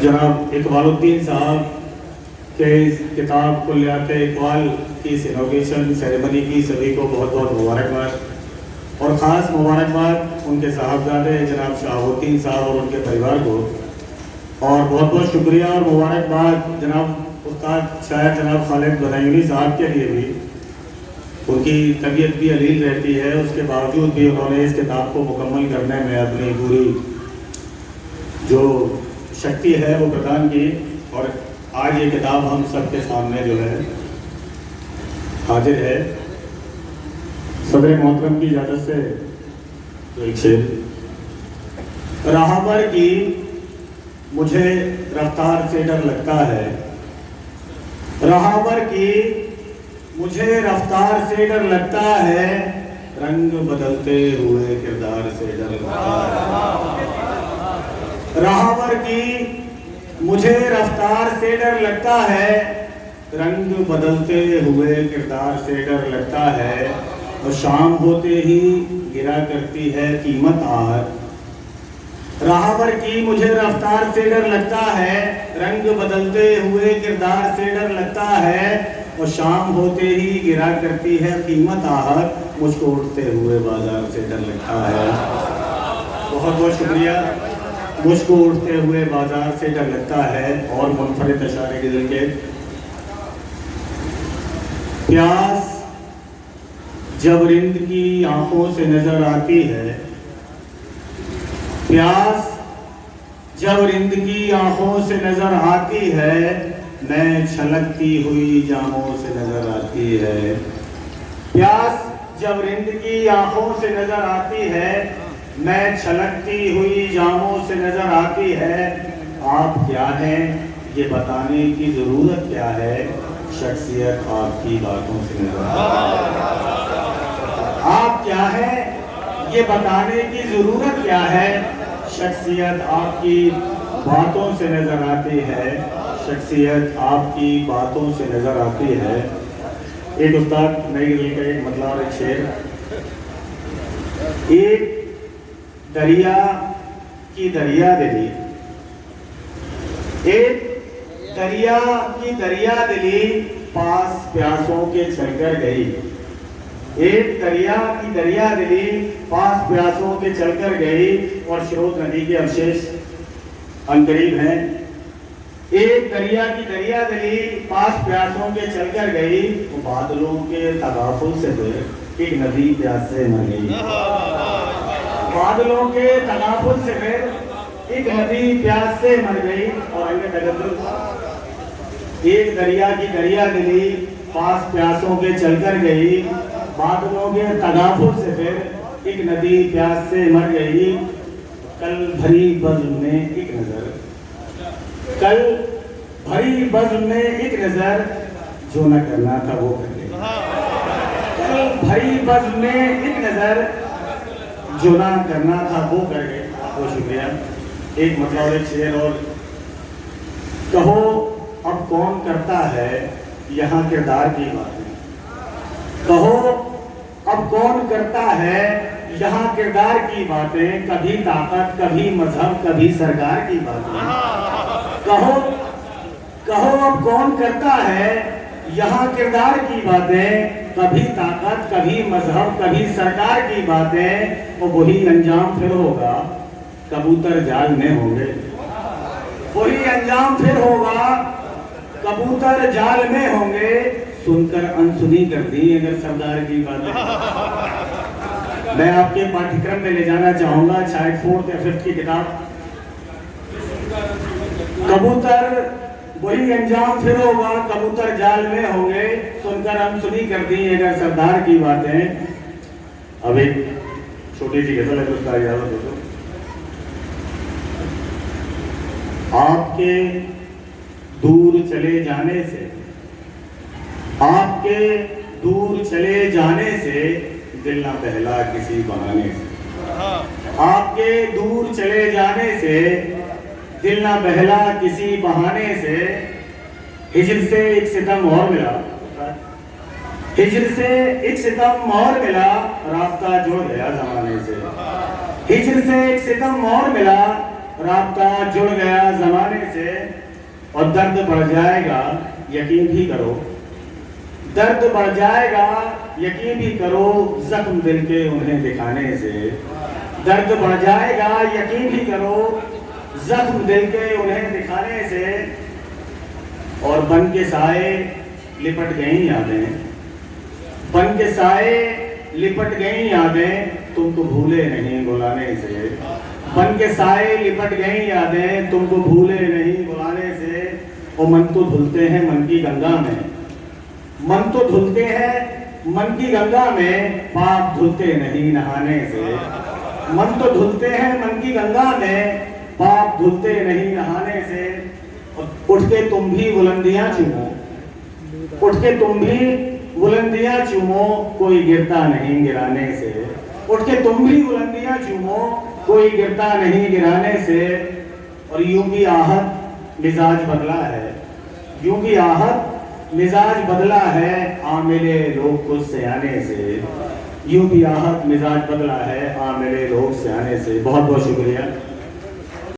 जनाब इकबालुद्दीन साहब के इस किताब कुल्लियात इकबाल की इनॉग्रेशन सेरेमनी की सभी को बहुत बहुत मुबारकबाद और ख़ास मुबारकबाद उनके साहबजादे जनाब शहाबुद्दीन साहब और उनके परिवार को, और बहुत बहुत शुक्रिया और मुबारकबाद जनाब उस्ताद शायर जनाब खालिद बदायूनी साहब के लिए भी। उनकी तबीयत भी अलील रहती है, उसके बावजूद भी उन्होंने इस किताब को मुकम्मल करने में अपनी पूरी जो शक्ति है वो प्रदान की, और आज ये किताब हम सबके सामने जो है हाजिर है। सदर मोहतरम की इजाज़त से तो एक शेर। राहबर की मुझे रफ्तार से डर लगता है, राहबर की मुझे रफ्तार से डर लगता है, रंग बदलते हुए किरदार से डर लगता है। राहबर की मुझे रफ्तार से डर लगता है, रंग बदलते हुए किरदार से डर लगता है, और शाम होते ही गिरा करती है कीमत आज। राहबर की मुझे रफ्तार से डर लगता है, रंग बदलते हुए किरदार से डर लगता है, और शाम होते ही गिरा करती है कीमत आहत, मुझको उठते हुए बाजार से डर लगता है। बहुत बहुत शुक्रिया। मुझको उठते हुए बाजार से डर लगता है। और मुनफरिद अशारे के दिल के प्यास जब रिंद की आंखों से नजर आती है, प्यास जब रिंद की आंखों से नजर आती है, मैं छलकती हुई जामों से नजर आती है। प्यास जब रिंद की आंखों से नजर आती है, मैं छलकती हुई जामों से नजर आती है। आप क्या हैं ये बताने की जरूरत क्या है, शख्सियत आपकी बातों से नजर आती है। आप क्या है ये बताने की जरूरत क्या है, शख्सियत आपकी बातों से नजर आती है, शख्सियत आपकी बातों से नजर आती है। एक उस्ताद नई दिल्ली का एक मतलब और एक शेर। एक दरिया की दरिया दिली, एक दरिया की दरिया दिली, पास प्यासों के चलकर गई। एक दरिया की दरिया दिली, पास प्यासों के चलकर गई, और स्रोत नदी के अवशेष अनकरीब हैं। एक दरिया की दरिया दिली, पास प्यासों के चलकर गई, वो बादलों के तगाफुल से फिर एक नदी प्यास से मर गई। बादलों के तगाफुल से फिर एक नदी प्यास से मर गई। और एक दरिया की दरिया दिली, पास प्यासों के चलकर गई, बादलों के तगाफुल से फिर एक नदी प्यास से मर गई। कल भरी बज़्म में एक नजर, कल भरी बज़्म में एक नजर, जो न करना था वो कर गई। कल भरी बज़्म में एक नजर, जो ना करना था वो कर गए। बहुत शुक्रिया। एक मतलब और एक शेर। और कहो अब कौन करता है यहाँ किरदार की बातें, कहो अब कौन करता है यहाँ किरदार की बातें, कभी ताकत कभी मजहब कभी सरकार की बातें। कहो कहो अब कौन करता है यहाँ किरदार की बातें, कभी ताकत कभी मजहब कभी सरकार की बातें, और वही अंजाम फिर होगा कबूतर जाल में होंगे। वही अंजाम फिर होगा कबूतर जाल में होंगे। सुनकर अनसुनी कर दी अगर सरदार की बातें। मैं आपके पाठ्यक्रम में ले जाना चाहूंगा शायद 4th या 5th की किताब। कबूतर वही अंजाम फिर होगा कबूतर जाल में होंगे, सुनकर अनसुनी कर दी अगर सरदार की बातें। अब एक छोटी सी गजल है तो उसका इजाजत दो। आपके दूर चले जाने से, आपके दूर चले जाने से, दिल ना बहला किसी बहाने से। आपके दूर चले जाने से, दिल ना बहला किसी बहाने से। हिजर से एक सितम और मिला, हिजर से एक सितम और मिला, रास्ता जुड़ गया जमाने से। हिजर से एक सितम और मिला, राब्ता जुड़ गया जमाने से। से, और दर्द बढ़ जाएगा यकीन भी करो, दर्द बढ़ जाएगा यकीन भी करो, जख्म दिल के उन्हें दिखाने से। दर्द बढ़ जाएगा यकीन भी करो, जख्म दिल के उन्हें दिखाने से। और बन के साए लिपट गई यादें, बन के साए लिपट गई यादें, तुमको भूले नहीं बुलाने से। बन के साए लिपट गई यादें, तुमको भूले नहीं बुलाने से। और मन तो धुलते हैं मन की गंगा में, मन तो धुलते हैं मन की गंगा में, पाप धुलते नहीं नहाने से। मन तो धुलते हैं मन की गंगा में, पाप धुलते नहीं नहाने से। और उठ के तुम भी बुलंदियां चूमो, उठ के तुम भी बुलंदियां चूमो, कोई गिरता नहीं गिराने से। उठ के तुम भी बुलंदियां चूमो, कोई गिरता नहीं गिराने से। और यूं भी आहत मिजाज बदला है, यूं भी आहत मिजाज बदला है, आ मिले लोग कुछ से आने से। यूं भी आहत मिजाज बदला है, आ मिले लोग से आने से। बहुत बहुत शुक्रिया।